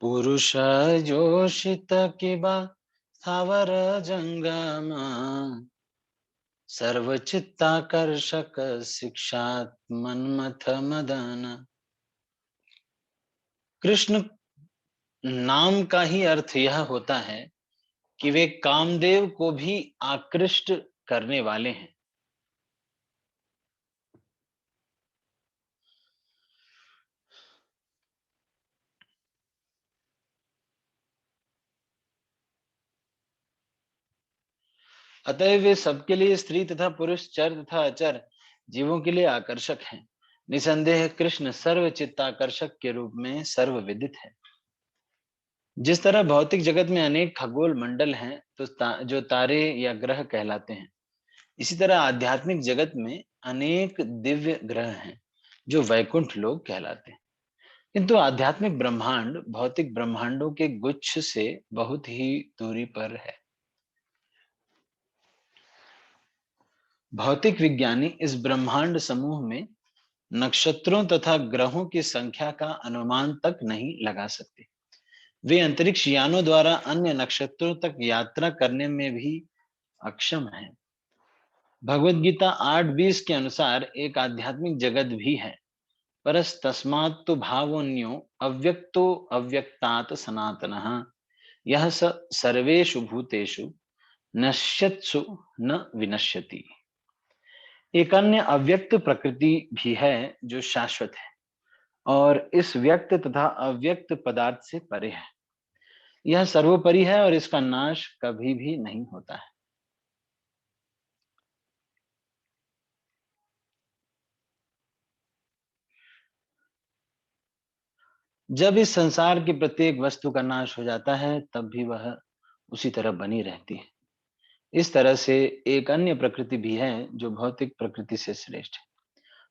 पुरुष जोषित किबा स्थावर जंगम सर्वचित्ताकर्षक शिक्षात् मन्मथ मदन। कृष्ण नाम का ही अर्थ यह होता है कि वे कामदेव को भी आकृष्ट करने वाले हैं। अतः वे सबके लिए स्त्री तथा पुरुष, चर तथा अचर जीवों के लिए आकर्षक हैं। निसंदेह कृष्ण सर्व चित्ताकर्षक के रूप में सर्वविदित है। जिस तरह भौतिक जगत में अनेक खगोल मंडल हैं तो जो तारे या ग्रह कहलाते हैं, इसी तरह आध्यात्मिक जगत में अनेक दिव्य ग्रह हैं जो वैकुंठ लोक कहलाते हैं। किंतु आध्यात्मिक ब्रह्मांड भौतिक ब्रह्मांडों के गुच्छ से बहुत ही दूरी पर है। भौतिक विज्ञानी इस ब्रह्मांड समूह में नक्षत्रों तथा ग्रहों की संख्या का अनुमान तक नहीं लगा सकते। वे अंतरिक्ष यानों द्वारा अन्य नक्षत्रों तक यात्रा करने में भी अक्षम हैं। भगवत गीता 8:20 के अनुसार एक आध्यात्मिक जगत भी है। परस्तस्मात्तु भावोऽन्यो अव्यक्तो अव्यक्तात् सनातनः यह स सर्वेषु भूतेषु नश्यत्सु न विनश्यति। एक अन्य अव्यक्त प्रकृति भी है जो शाश्वत है और इस व्यक्त तथा अव्यक्त पदार्थ से परे है। यह सर्वोपरि है और इसका नाश कभी भी नहीं होता है। जब इस संसार की प्रत्येक वस्तु का नाश हो जाता है तब भी वह उसी तरह बनी रहती है। इस तरह से एक अन्य प्रकृति भी है जो भौतिक प्रकृति से श्रेष्ठ है।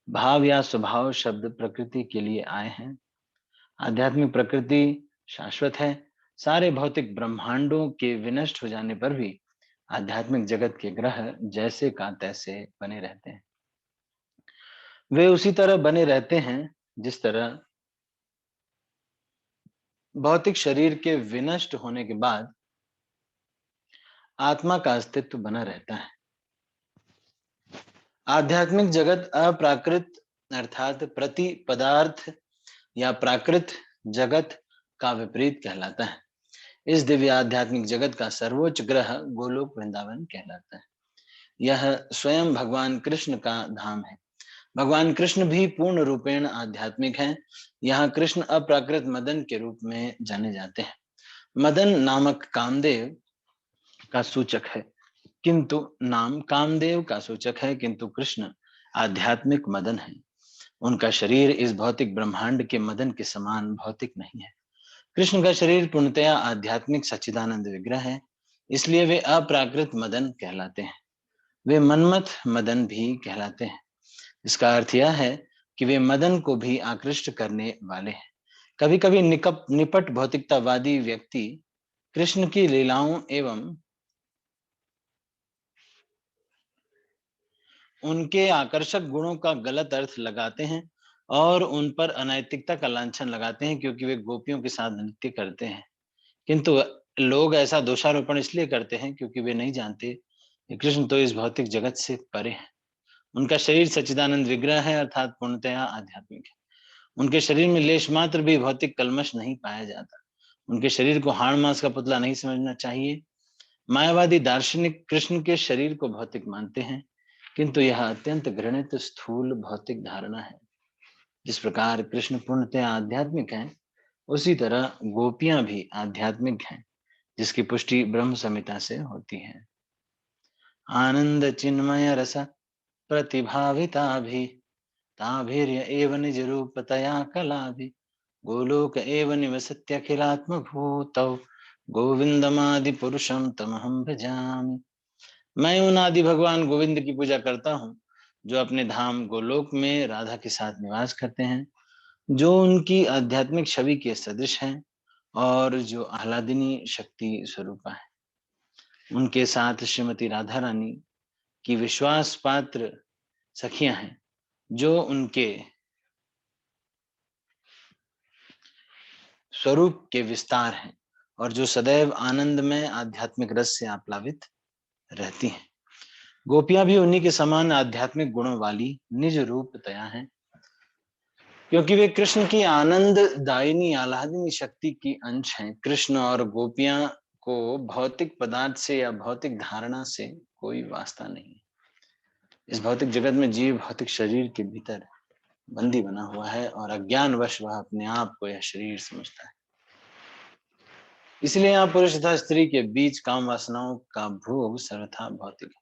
भाव या स्वभाव शब्द प्रकृति के लिए आए हैं। आध्यात्मिक प्रकृति शाश्वत है। सारे भौतिक ब्रह्मांडों के विनष्ट हो जाने पर भी आध्यात्मिक जगत के ग्रह जैसे का तैसे बने रहते हैं। वे उसी तरह बने रहते हैं जिस तरह भौतिक शरीर के विनष्ट होने के बाद आत्मा का अस्तित्व बना रहता है। आध्यात्मिक जगत अप्राकृत अर्थात प्रति पदार्थ या प्राकृत जगत का विपरीत कहलाता है। इस दिव्य आध्यात्मिक जगत का सर्वोच्च ग्रह गोलोक वृंदावन कहलाता है। यह स्वयं भगवान कृष्ण का धाम है। भगवान कृष्ण भी पूर्ण रूपेण आध्यात्मिक हैं। यहाँ कृष्ण अप्राकृत मदन के रूप में जाने जाते हैं। मदन नामक कामदेव का सूचक है, किंतु नाम कामदेव का सूचक है, किंतु कृष्ण आध्यात्मिक मदन है। उनका शरीर इस भौतिक ब्रह्मांड के मदन के समान भौतिक नहीं है। कृष्ण का शरीर पूर्णतया आध्यात्मिक सच्चिदानंद विग्रह है, इसलिए वे अप्राकृत मदन कहलाते हैं। वे मन्मथ मदन भी कहलाते हैं। इसका अर्थ यह है कि वे मदन को भी आकृष्ट करने वाले हैं। कभी कभी निपट भौतिकतावादी व्यक्ति कृष्ण की लीलाओं एवं उनके आकर्षक गुणों का गलत अर्थ लगाते हैं और उन पर अनैतिकता का लांछन लगाते हैं क्योंकि वे गोपियों के साथ नृत्य करते हैं। किंतु लोग ऐसा दोषारोपण इसलिए करते हैं क्योंकि वे नहीं जानते कि कृष्ण तो इस भौतिक जगत से परे हैं। उनका शरीर सच्चिदानंद विग्रह है अर्थात पूर्णतया आध्यात्मिक है। उनके शरीर में लेश मात्र भी भौतिक कल्मश नहीं पाया जाता। उनके शरीर को हाड़ मांस का पुतला नहीं समझना चाहिए। मायावादी दार्शनिक कृष्ण के शरीर को भौतिक मानते हैं, किंतु यह अत्यंत घृणित स्थूल भौतिक धारणा है। जिस प्रकार कृष्ण पूर्णतः आध्यात्मिक हैं, उसी तरह गोपियां भी आध्यात्मिक हैं, जिसकी पुष्टि ब्रह्म संहिता से होती है। आनंद चिन्मय रस प्रतिभाविताभि ताभिर्य एव निज रूपतया कलाभि गोलोक एव निवसत्यखिलात्म भूतौ गोविंदमादि पुरुषम तमहं भजामि। मैं उन आदि भगवान गोविंद की पूजा करता हूँ जो अपने धाम गोलोक में राधा के साथ निवास करते हैं, जो उनकी आध्यात्मिक छवि के सदृश हैं और जो आह्लादिनी शक्ति स्वरूपा है। उनके साथ श्रीमती राधा रानी की विश्वास पात्र सखियां हैं जो उनके स्वरूप के विस्तार हैं और जो सदैव आनंद में आध्यात्मिक रस से आप्लावित रहती हैं। गोपियां भी उन्हीं के समान आध्यात्मिक गुणों वाली निज रूप तया हैं, क्योंकि वे कृष्ण की आनंद दायिनी आह्लादिनी शक्ति की अंश हैं। कृष्ण और गोपियां को भौतिक पदार्थ से या भौतिक धारणा से कोई वास्ता नहीं। इस भौतिक जगत में जीव भौतिक शरीर के भीतर बंदी बना हुआ है और अज्ञानवश वह अपने आप को यह शरीर समझता है। इसलिए यहाँ पुरुष तथा स्त्री के बीच काम वासनाओं का भोग सर्वथा भौतिक है।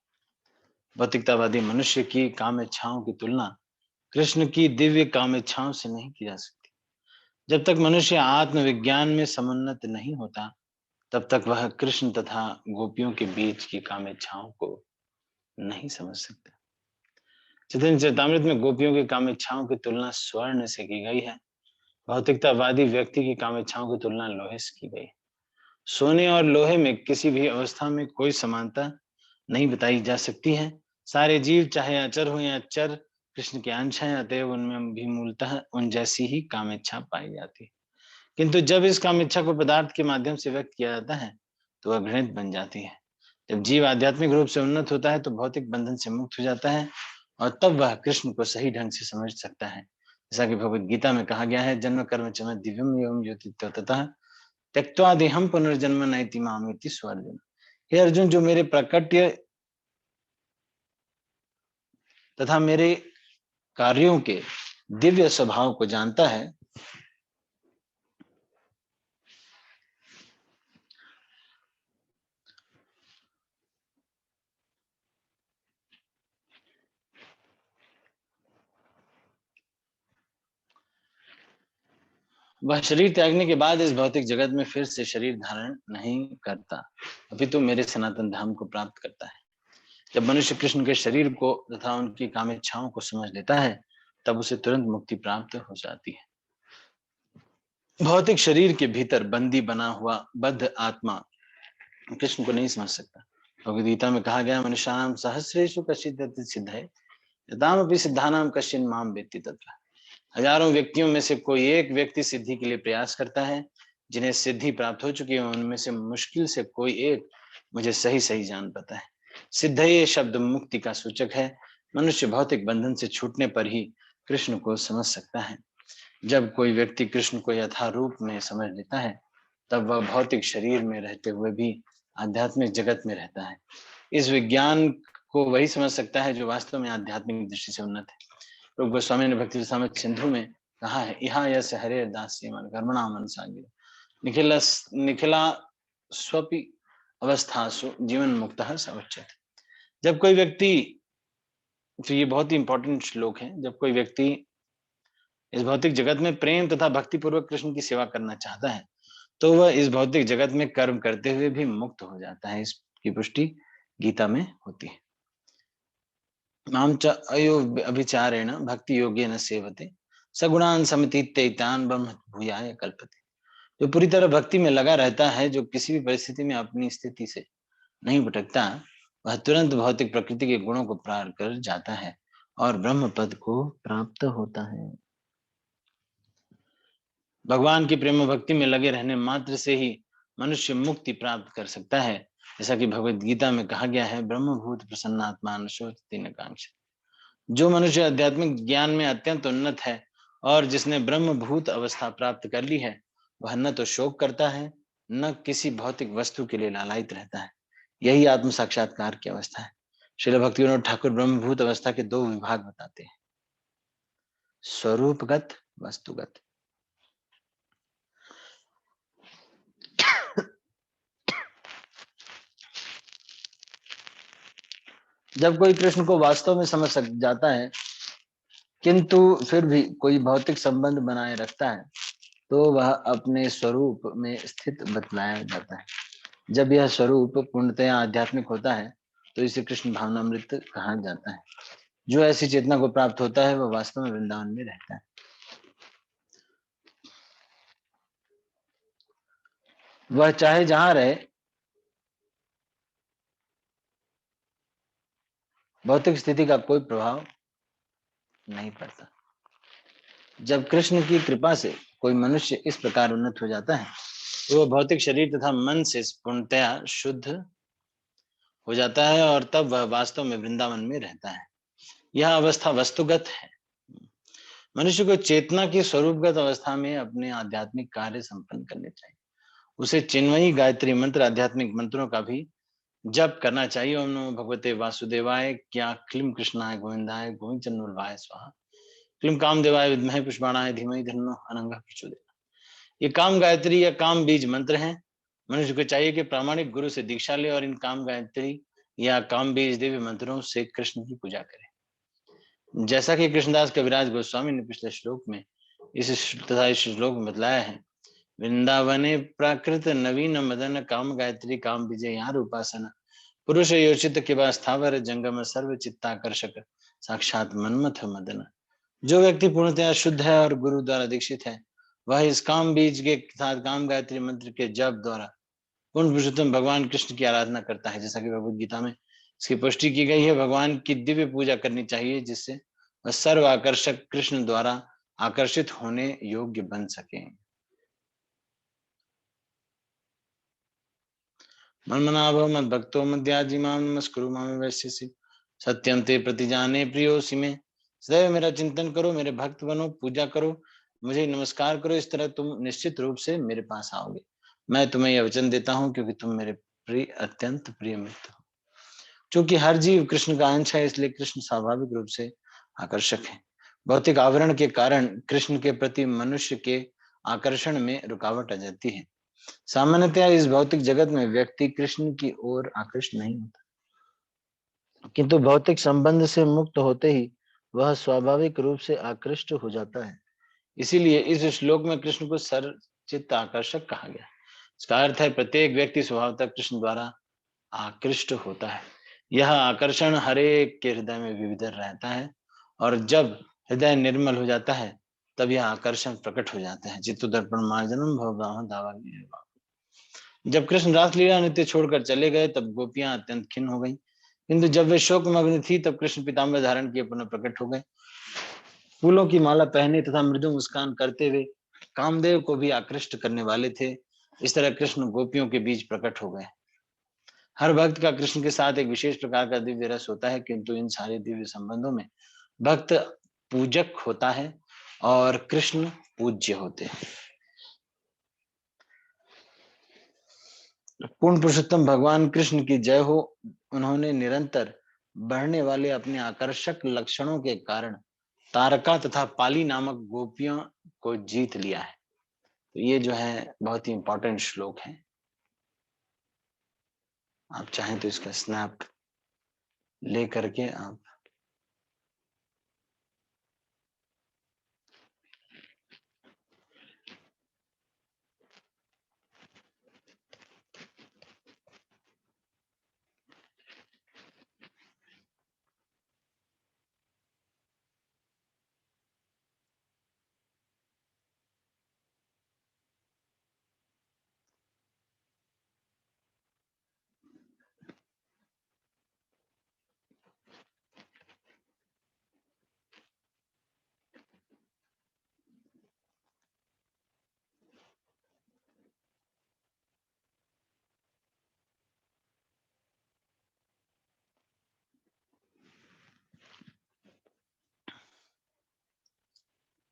भौतिकतावादी मनुष्य की काम इच्छाओं की तुलना कृष्ण की दिव्य काम इच्छाओं से नहीं की जा सकती। जब तक मनुष्य आत्मविज्ञान में समुन्नत नहीं होता, तब तक वह कृष्ण तथा गोपियों के बीच की काम इच्छाओं को नहीं समझ सकता। चैतन्य चरितामृत में गोपियों की काम इच्छाओं की तुलना स्वर्ण से की गई है। भौतिकतावादी व्यक्ति की काम इच्छाओं की तुलना लोहे से की गई है। सोने और लोहे में किसी भी अवस्था में कोई समानता नहीं बताई जा सकती है। सारे जीव चाहे अचर हो या चर कृष्ण के अंश हैं, अतएव उनमें भी मूलतः उन जैसी ही काम इच्छा पाई जाती है। किंतु जब इस काम इच्छा को पदार्थ के माध्यम से व्यक्त किया जाता है, तो वह घृणित बन जाती है। जब जीव आध्यात्मिक रूप से उन्नत होता है, तो भौतिक बंधन से मुक्त हो जाता है और तब वह कृष्ण को सही ढंग से समझ सकता है। जैसा कि भगवत गीता में कहा गया है, जन्म कर्म च में दिव्यम एवं ज्योतितः त्यक्त्वा देहम पुनर्जन्म नैति मामेति स्वार्जुन। हे अर्जुन, जो मेरे प्रकट्य तथा मेरे कार्यों के दिव्य स्वभाव को जानता है, वह शरीर त्यागने के बाद इस भौतिक जगत में फिर से शरीर धारण नहीं करता, अपितु मेरे सनातन धाम को प्राप्त करता है। जब मनुष्य कृष्ण के शरीर को तथा उनकी कामेच्छाओं को समझ लेता है, तब उसे तुरंत मुक्ति प्राप्त हो जाती है। भौतिक शरीर के भीतर बंदी बना हुआ बद्ध आत्मा कृष्ण को नहीं समझ सकता। भगवद गीता में कहा गया, मनुष्याणाम सहस्रेषु कश्चित् सिद्धये यतामपि सिद्धानाम कश्चिन् माम वेत्ति तत्र। हजारों व्यक्तियों में से कोई एक व्यक्ति सिद्धि के लिए प्रयास करता है। जिन्हें सिद्धि प्राप्त हो चुकी है, उनमें से मुश्किल से कोई एक मुझे सही सही जान पाता है। सिद्ध ये शब्द मुक्ति का सूचक है। मनुष्य भौतिक बंधन से छूटने पर ही कृष्ण को समझ सकता है। जब कोई व्यक्ति कृष्ण को यथारूप में समझ लेता है, तब वह भौतिक शरीर में रहते हुए भी आध्यात्मिक जगत में रहता है। इस विज्ञान को वही समझ सकता है जो वास्तव में आध्यात्मिक दृष्टि से उन्नत है। रूप गोस्वामी ने भक्ति रसामृत सिंधु में कहा है, इहा यस हरे दास्य मन कर्मणा मन सागिर निखिला निखिला स्वपि अवस्थासु जीवन मुक्तः स उच्यते। जब कोई व्यक्ति, तो ये बहुत ही इंपॉर्टेंट श्लोक है, जब कोई व्यक्ति इस भौतिक जगत में प्रेम तथा भक्ति पूर्वक कृष्ण की सेवा करना चाहता है, तो वह इस भौतिक जगत में कर्म करते हुए भी मुक्त हो जाता है। इसकी पुष्टि गीता में होती है। माम च अयो अभिचारेण भक्ति योगेन सेवते सगुणान समितीत्यैतान ब्रह्म भूयाय कल्पते। जो पूरी तरह भक्ति में लगा रहता है, जो किसी भी परिस्थिति में अपनी स्थिति से नहीं भटकता, वह तुरंत भौतिक प्रकृति के गुणों को पार कर जाता है और ब्रह्म पद को प्राप्त होता है। भगवान की प्रेम भक्ति में लगे रहने मात्र से ही मनुष्य मुक्ति प्राप्त कर सकता है। जैसा कि भगवत गीता में कहा गया है, ब्रह्मभूत प्रसन्नात्मा न शोचति न कांक्षति। जो मनुष्य आध्यात्मिक ज्ञान में अत्यंत उन्नत है और जिसने ब्रह्मभूत अवस्था प्राप्त कर ली है, वह न तो शोक करता है, न किसी भौतिक वस्तु के लिए लालायित रहता है। यही आत्म साक्षात्कार की अवस्था है। श्रील भक्तिविनोद ठाकुर ब्रह्मभूत अवस्था के दो विभाग बताते हैं, स्वरूपगत, वस्तुगत। जब कोई कृष्ण को वास्तव में समझ सक जाता है, किंतु फिर भी कोई भौतिक संबंध बनाए रखता है, तो वह अपने स्वरूप में स्थित बतलाया जाता है। जब यह स्वरूप पूर्णतया आध्यात्मिक होता है, तो इसे कृष्ण भावनामृत कहा जाता है। जो ऐसी चेतना को प्राप्त होता है, वह वास्तव में वृंदावन में रहता है। वह चाहे जहां रहे, भौतिक स्थिति का कोई प्रभाव नहीं पड़ता। जब कृष्ण की कृपा से कोई मनुष्य इस प्रकार उन्नत हो जाता है तो वह भौतिक शरीर तथा मन से पूर्णतया शुद्ध हो जाता है और तब वह वास्तव में वृंदावन में रहता है। यह अवस्था वस्तुगत है। मनुष्य को चेतना की स्वरूपगत अवस्था में अपने आध्यात्मिक कार्य संपन्न करने चाहिए। उसे चिन्मयी गायत्री मंत्र आध्यात्मिक मंत्रों का भी जप करना चाहिए। ओम नमो भगवते वासुदेवाय, क्या क्लीम कृष्णाय गोविंदाय गोविंद चंद्रभाय स्वाहा, क्लीम कामदेवाय विद्महे पुष्पाणाय धीमहि धन्नो अनंग प्रचोदयात्। ये काम गायत्री या काम बीज मंत्र हैं। मनुष्य को चाहिए कि प्रामाणिक गुरु से दीक्षा ले और इन काम गायत्री या काम बीज दिव्य मंत्रों से कृष्ण की पूजा करे। जैसा कि कृष्णदास कविराज गोस्वामी ने पिछले श्लोक में इस श्लोक में बतलाया है, वृंदावने प्राकृत नवीन मदन काम गायत्री काम विजय यार उपासना पुरुष योचित किबा स्थावर जंगम सर्व चित्ताकर्षक साक्षात मनमथ मदन। जो व्यक्ति पूर्णतया शुद्ध है और गुरु द्वारा दीक्षित है, वह इस काम बीज के साथ काम गायत्री मंत्र के जप द्वारा पूर्ण पुरुषोत्तम भगवान कृष्ण की आराधना करता है। जैसा कि भगवद गीता में इसकी पुष्टि की गई है, भगवान की दिव्य पूजा करनी चाहिए जिससे वह सर्व आकर्षक कृष्ण द्वारा आकर्षित होने योग्य बन सके। मन्मनाभव मद भक्तो मद्याजी माम नमस्कुरु मामे वैश्यसि सत्यं ते प्रतिजाने प्रियोसि में। सदैव मेरा चिंतन करो, मेरे भक्त बनो, पूजा करो, मुझे नमस्कार करो। इस तरह तुम निश्चित रूप से मेरे पास आओगे। मैं तुम्हें यह वचन देता हूँ क्योंकि तुम मेरे प्रिय अत्यंत प्रिय मित्र हो। क्योंकि हर जीव कृष्ण का अंश है, इसलिए कृष्ण स्वाभाविक रूप से आकर्षक है। भौतिक आवरण के कारण कृष्ण के प्रति मनुष्य के आकर्षण में रुकावट आ जाती है। सामान्यतया इस भौतिक जगत में व्यक्ति कृष्ण की ओर आकृष्ट नहीं होता, किंतु भौतिक संबंध से मुक्त होते ही वह स्वाभाविक रूप से आकृष्ट हो जाता है। इसीलिए इस श्लोक में कृष्ण को सर्वचित्त आकर्षक कहा गया। इसका अर्थ है प्रत्येक व्यक्ति स्वभावतः कृष्ण द्वारा आकृष्ट होता है। यह आकर्षण हर एक के हृदय में विविध रहता है और जब हृदय निर्मल हो जाता है तब यह आकर्षण प्रकट हो जाता है। चित्त दर्पण मार्जनम भव दावा। जब कृष्ण रासलीला नृत्य छोड़कर चले गए तब गोपियां अत्यंत खिन्न हो गईं, किंतु जब वे शोक मग्न थी तब कृष्ण पीताम्बर धारण किए पुनः प्रकट हो गए। फूलों की माला पहने तथा मृदु मुस्कान करते हुए कामदेव को भी आकृष्ट करने वाले थे। इस तरह कृष्ण गोपियों के बीच प्रकट हो गए। हर भक्त का कृष्ण के साथ एक विशेष प्रकार का दिव्य रस होता है, किंतु इन सारे दिव्य संबंधों में भक्त पूजक होता है और कृष्ण पूज्य होते हैं। पूर्ण पुरुषोत्तम भगवान कृष्ण की जय हो। उन्होंने निरंतर बढ़ने वाले अपने आकर्षक लक्षणों के कारण तारका तथा पाली नामक गोपियों को जीत लिया है। तो ये जो है बहुत ही इंपॉर्टेंट श्लोक है। आप चाहें तो इसका स्नैप ले करके आप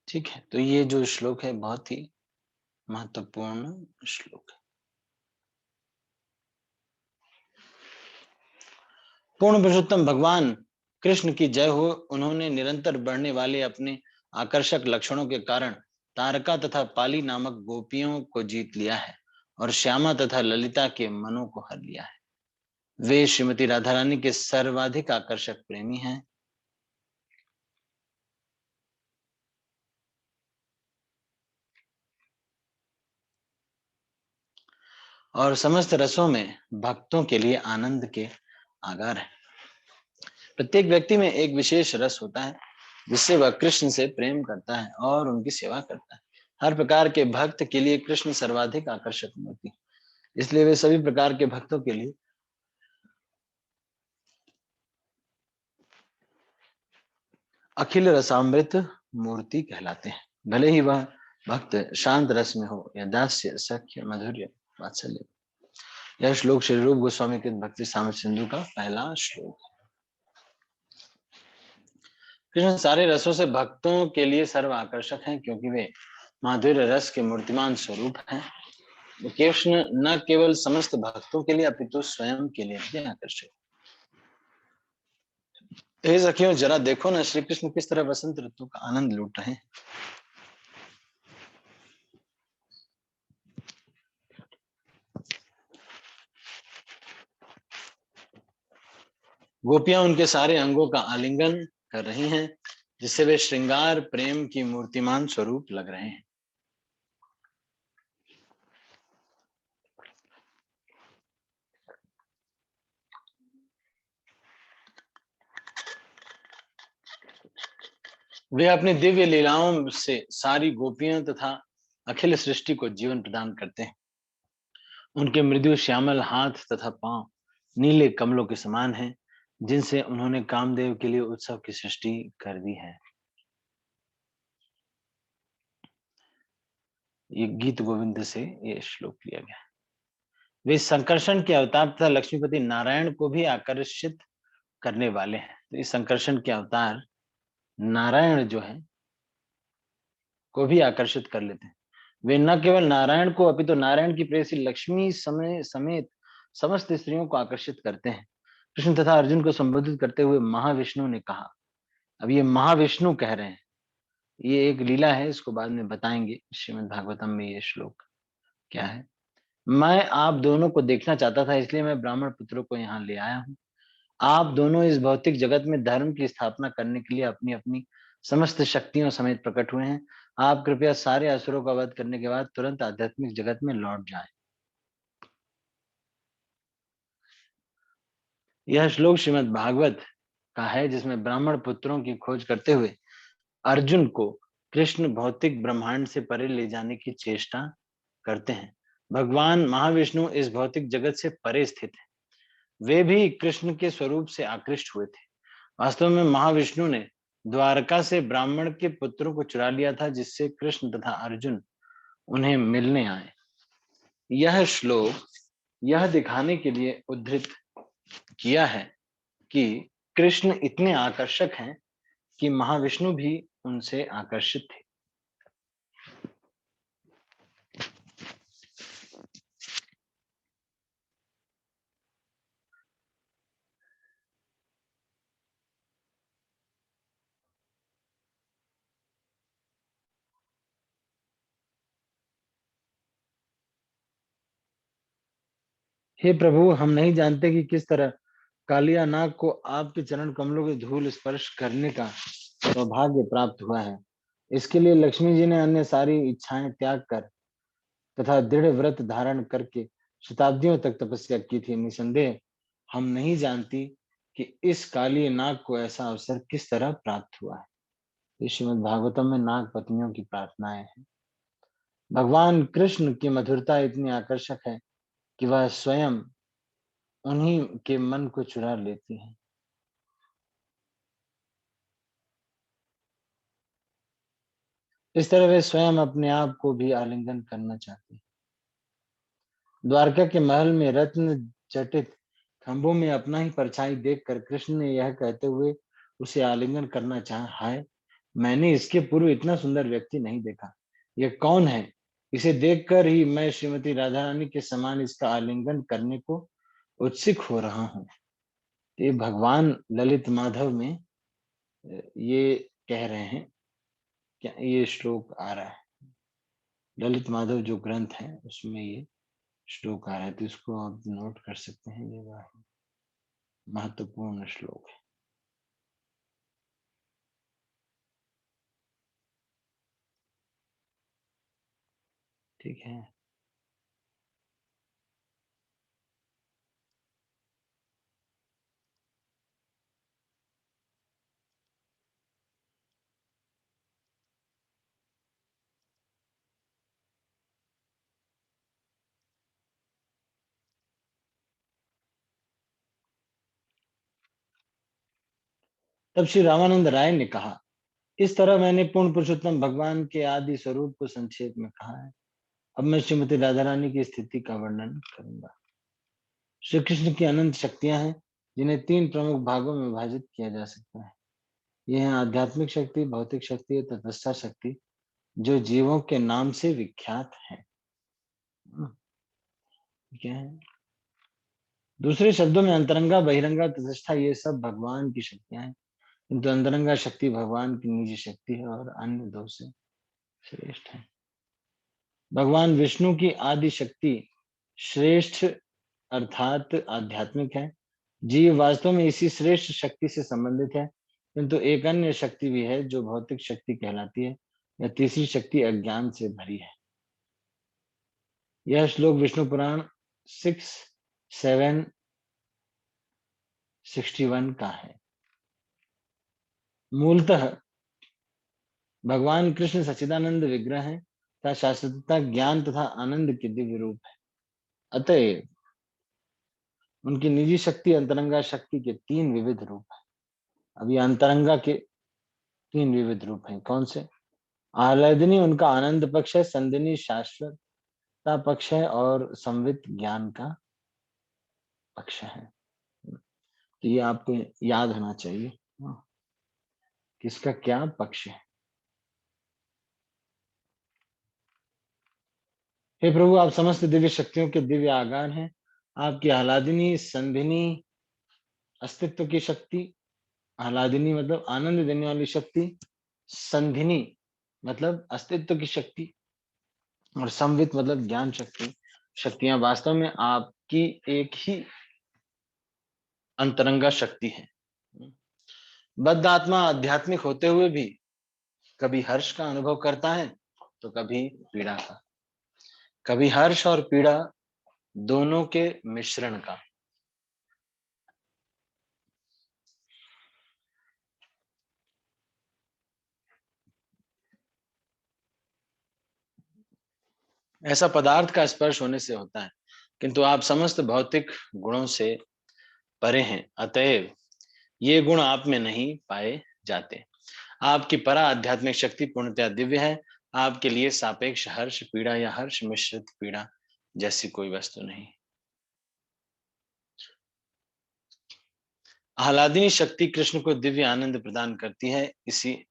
ठीक है। तो ये जो श्लोक है बहुत ही महत्वपूर्ण श्लोक है। पूर्ण पुरुषोत्तम भगवान कृष्ण की जय हो। उन्होंने निरंतर बढ़ने वाले अपने आकर्षक लक्षणों के कारण तारका तथा पाली नामक गोपियों को जीत लिया है और श्यामा तथा ललिता के मनों को हर लिया है। वे श्रीमती राधा रानी के सर्वाधिक आकर्षक प्रेमी हैं। और समस्त रसों में भक्तों के लिए आनंद के आगार है। प्रत्येक व्यक्ति में एक विशेष रस होता है जिससे वह कृष्ण से प्रेम करता है और उनकी सेवा करता है। हर प्रकार के भक्त के लिए कृष्ण सर्वाधिक आकर्षक मूर्ति है, इसलिए वे सभी प्रकार के भक्तों के लिए अखिल रसामृत मूर्ति कहलाते हैं। भले ही वह भक्त शांत रस में हो या दास्य सख्य माधुर्य वात्सल्य। यह श्लोक श्री रूप गोस्वामी के भक्ति सामर सिंधु का पहला श्लोक। कृष्ण सारे रसों से भक्तों के लिए सर्व आकर्षक हैं, क्योंकि वे माधुर्य रस के मूर्तिमान स्वरूप हैं। कृष्ण न केवल समस्त भक्तों के लिए अपितु स्वयं के लिए भी आकर्षक। हे सखियों, जरा देखो ना, श्री कृष्ण किस तरह वसंत ऋतु का आनंद लूट रहे हैं। गोपियां उनके सारे अंगों का आलिंगन कर रही हैं, जिससे वे श्रृंगार प्रेम की मूर्तिमान स्वरूप लग रहे हैं। वे अपनी दिव्य लीलाओं से सारी गोपियों तथा अखिल सृष्टि को जीवन प्रदान करते हैं। उनके मृदु श्यामल हाथ तथा पांव नीले कमलों के समान हैं, जिनसे उन्होंने कामदेव के लिए उत्सव की सृष्टि कर दी है। ये गीत गोविंद से ये श्लोक लिया गया है। वे संकर्षण के अवतार तथा लक्ष्मीपति नारायण को भी आकर्षित करने वाले हैं। तो इस संकर्षण के अवतार नारायण जो है को भी आकर्षित कर लेते हैं। वे न केवल नारायण को अपितु नारायण की प्रेयसी लक्ष्मी समय समेत समस्त स्त्रियों को आकर्षित करते हैं। कृष्ण तथा अर्जुन को संबोधित करते हुए महाविष्णु ने कहा, अब ये महाविष्णु कह रहे हैं, ये एक लीला है, इसको बाद में बताएंगे। श्रीमद् भागवतम में ये श्लोक क्या है। मैं आप दोनों को देखना चाहता था, इसलिए मैं ब्राह्मण पुत्रों को यहाँ ले आया हूँ। आप दोनों इस भौतिक जगत में धर्म की स्थापना करने के लिए अपनी अपनी समस्त शक्तियों समेत प्रकट हुए हैं। आप कृपया सारे असुरों का वध करने के बाद तुरंत आध्यात्मिक जगत में लौट जाएं। यह श्लोक श्रीमद् भागवत का है, जिसमें ब्राह्मण पुत्रों की खोज करते हुए अर्जुन को कृष्ण भौतिक ब्रह्मांड से परे ले जाने की चेष्टा करते हैं। भगवान महाविष्णु इस भौतिक जगत से परे स्थित है। वे भी कृष्ण के स्वरूप से आकृष्ट हुए थे। वास्तव में महाविष्णु ने द्वारका से ब्राह्मण के पुत्रों को चुरा लिया था, जिससे कृष्ण तथा अर्जुन उन्हें मिलने आए। यह श्लोक यह दिखाने के लिए उद्धृत किया है कि कृष्ण इतने आकर्षक हैं कि महाविष्णु भी उनसे आकर्षित थे। हे प्रभु, हम नहीं जानते कि किस तरह कालिया नाग को आपके चरण कमलों के धूल स्पर्श करने का सौभाग्य प्राप्त हुआ है। इसके लिए लक्ष्मी जी ने अन्य सारी इच्छाएं त्याग कर तथा दृढ़ व्रत धारण करके शताब्दियों तक तपस्या की थी। निसंदेह हम नहीं जानती कि इस काली नाग को ऐसा अवसर किस तरह प्राप्त हुआ है। इस श्रीमद् भागवतम में नाग पत्नियों की प्रार्थनाएं हैं। भगवान कृष्ण की मधुरता इतनी आकर्षक है कि वह स्वयं उन्हीं के मन को चुरा लेती है। इस तरह वे स्वयं अपने आप को भी आलिंगन करना चाहते हैं। द्वारका के महल में रत्न जटित खंभों में अपना ही परछाई देखकर कृष्ण ने यह कहते हुए उसे आलिंगन करना चाहा, हाय, मैंने इसके पूर्व इतना सुंदर व्यक्ति नहीं देखा। यह कौन है? इसे देखकर ही मैं श्रीमती राधा रानी के समान इसका आलिंगन करने को उत्सुक हो रहा हूँ। ये भगवान ललित माधव में ये कह रहे हैं। क्या ये श्लोक आ रहा है? ललित माधव जो ग्रंथ है उसमें ये श्लोक आ रहा है, तो इसको आप नोट कर सकते हैं। ये महत्वपूर्ण श्लोक है। ठीक है। तब श्री रामानंद राय ने कहा, इस तरह मैंने पूर्ण पुरुषोत्तम भगवान के आदि स्वरूप को संक्षेप में कहा है। अब मैं श्रीमती राधा रानी की स्थिति का वर्णन करूंगा। श्री कृष्ण की अनंत शक्तियां हैं, जिन्हें 3 प्रमुख भागों में विभाजित किया जा सकता है। ये हैं आध्यात्मिक शक्ति, भौतिक शक्ति और तटस्थ शक्ति, जो जीवों के नाम से विख्यात है। क्या है? दूसरे शब्दों में अंतरंगा, बहिरंगा, तटस्था ये सब भगवान की शक्तियां हैं, किंतु अंतरंगा शक्ति भगवान की निजी शक्ति है और अन्य दो से श्रेष्ठ है। भगवान विष्णु की आदि शक्ति श्रेष्ठ अर्थात आध्यात्मिक है। जीव वास्तव में इसी श्रेष्ठ शक्ति से संबंधित है, किंतु एक अन्य शक्ति भी है जो भौतिक शक्ति कहलाती है। यह तीसरी शक्ति अज्ञान से भरी है। यह श्लोक विष्णु पुराण 6:7-61 का है। मूलतः भगवान कृष्ण सच्चिदानंद विग्रह है तथा शाश्वतता, ज्ञान तथा आनंद के दिव्य रूप है। अतएव उनकी निजी शक्ति अंतरंगा शक्ति के 3 विविध रूप हैं। अब ये अंतरंगा के 3 विविध रूप हैं। कौन से? आह्लादिनी उनका आनंद पक्ष है, संदिनी शाश्वतता पक्ष है और संवित ज्ञान का पक्ष है। तो ये आपको याद होना चाहिए किसका क्या पक्ष है। हे प्रभु, आप समस्त दिव्य शक्तियों के दिव्य आगार हैं। आपकी आह्लादिनी, संधिनी अस्तित्व की शक्ति, आह्लादिनी मतलब आनंद देने वाली शक्ति, संधिनी मतलब अस्तित्व की शक्ति और संवित मतलब ज्ञान शक्ति, शक्तियां वास्तव में आपकी एक ही अंतरंगा शक्ति है। बद्ध आत्मा आध्यात्मिक होते हुए भी कभी हर्ष का अनुभव करता है तो कभी पीड़ा का, कभी हर्ष और पीड़ा दोनों के मिश्रण का। ऐसा पदार्थ का स्पर्श होने से होता है, किंतु आप समस्त भौतिक गुणों से परे हैं, अतएव ये गुण आप में नहीं पाए जाते। आपकी परा आध्यात्मिक शक्ति पूर्णतया दिव्य है। आपके लिए सापेक्ष हर्ष, पीड़ा या हर्ष मिश्रित पीड़ा जैसी कोई वस्तु नहीं। आह्लादिनी शक्ति कृष्ण को दिव्य आनंद प्रदान करती है। इसी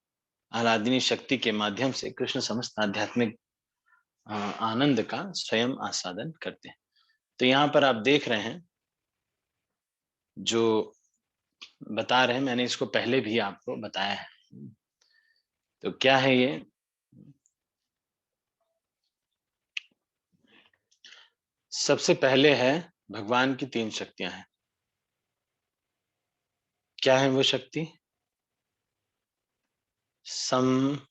आह्लादिनी शक्ति के माध्यम से कृष्ण समस्त आध्यात्मिक आनंद का स्वयं आस्वादन करते हैं। तो यहाँ पर आप देख रहे हैं जो बता रहे हैं, मैंने इसको पहले भी आपको बताया है। तो क्या है ये? सबसे पहले है भगवान की 3 शक्तियां हैं। क्या है वो शक्ति? संवित,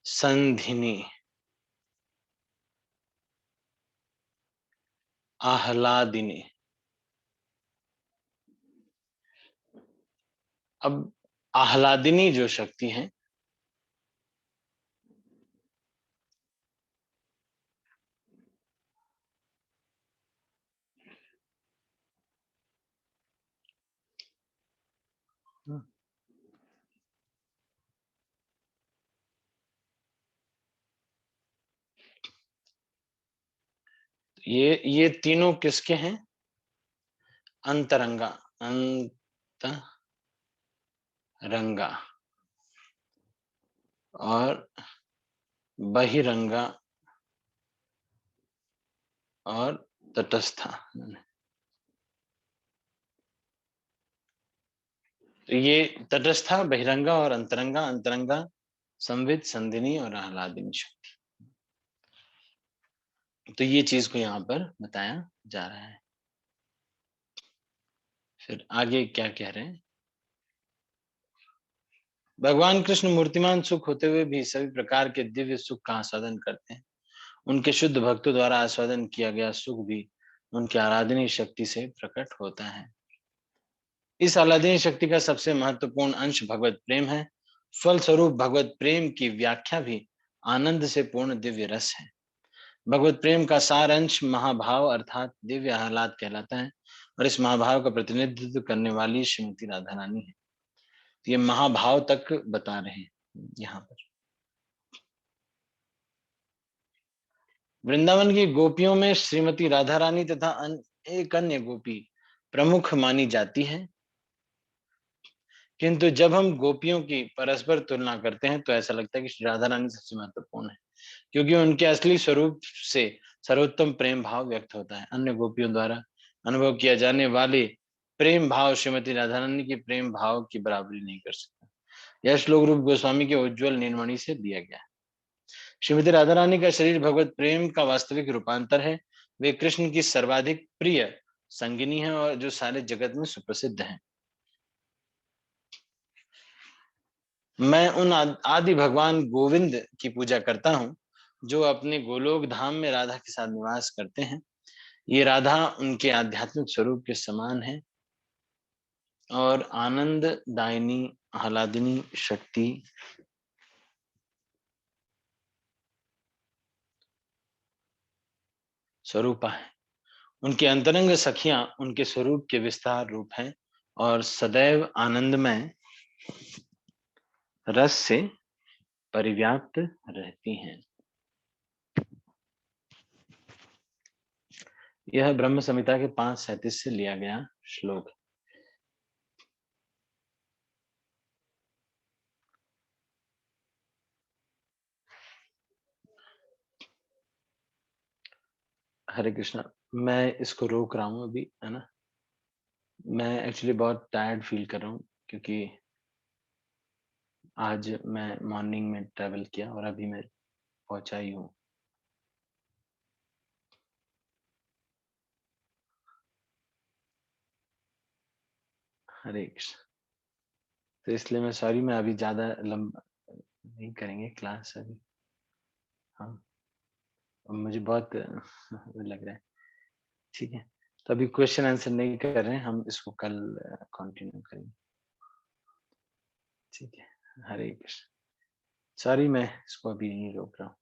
संधिनी, आह्लादिनी। अब आह्लादिनी जो शक्ति है ये तीनों किसके हैं? अंतरंगा, अंतरंगा और बहिरंगा और तटस्था। तो ये तटस्था, बहिरंगा और अंतरंगा, अंतरंगा संवित, संधिनी और आह्लादिनी शक्ति। तो ये चीज को यहाँ पर बताया जा रहा है। फिर आगे क्या कह रहे हैं? भगवान कृष्ण मूर्तिमान सुख होते हुए भी सभी प्रकार के दिव्य सुख का आस्वादन करते हैं। उनके शुद्ध भक्तों द्वारा आस्वादन किया गया सुख भी उनकी आराधनीय शक्ति से प्रकट होता है। इस आराधनीय शक्ति का सबसे महत्वपूर्ण अंश भगवत प्रेम है। फलस्वरूप भगवत प्रेम की व्याख्या भी आनंद से पूर्ण दिव्य रस है। भगवत प्रेम का सार अंश महाभाव अर्थात दिव्य आह्लाद कहलाता है और इस महाभाव का प्रतिनिधित्व करने वाली श्रीमती राधा रानी है। तो ये महाभाव तक बता रहे हैं यहाँ पर। वृंदावन की गोपियों में श्रीमती राधा रानी तथा एक अन्य गोपी प्रमुख मानी जाती है, किंतु जब हम गोपियों की परस्पर तुलना करते हैं तो ऐसा लगता है कि श्री राधा रानी सबसे महत्वपूर्ण है, क्योंकि उनके असली स्वरूप से सर्वोत्तम प्रेम भाव व्यक्त होता है। अन्य गोपियों द्वारा अनुभव किया जाने वाले प्रेम भाव श्रीमती राधा रानी के प्रेम भाव की बराबरी नहीं कर सकता। यह श्लोक रूप गोस्वामी के उज्ज्वल नीलमणि से दिया गया है। श्रीमती राधा रानी का शरीर भगवत प्रेम का वास्तविक रूपांतर है। वे कृष्ण की सर्वाधिक प्रिय संगिनी है और जो सारे जगत में सुप्रसिद्ध है। मैं उन आदि भगवान गोविंद की पूजा करता हूँ जो अपने गोलोक धाम में राधा के साथ निवास करते हैं। ये राधा उनके आध्यात्मिक स्वरूप के समान है और आनंद दायिनी आह्लादिनी शक्ति स्वरूपा है। उनकी अंतरंग सखियां उनके स्वरूप के विस्तार रूप हैं और सदैव आनंदमय रस से परिव्याप्त रहती हैं। यह ब्रह्म संहिता के 5:37 से लिया गया श्लोक है। हरे कृष्णा। मैं इसको रोक रहा हूँ अभी, है ना। मैं एक्चुअली बहुत टायर्ड फील कर रहा हूँ क्योंकि आज मैं मॉर्निंग में ट्रैवल किया और अभी मैं पहुंचा ही हूँ। हरे कृष्ण। तो इसलिए मैं सॉरी, मैं अभी ज्यादा लंबा नहीं करेंगे क्लास अभी। हाँ, मुझे बहुत लग रहा है। ठीक है, तो अभी क्वेश्चन आंसर नहीं कर रहे हैं, हम इसको कल कंटिन्यू करेंगे। ठीक है, हरे कृष्ण। सॉरी, मैं इसको अभी नहीं रोक रहा हूँ।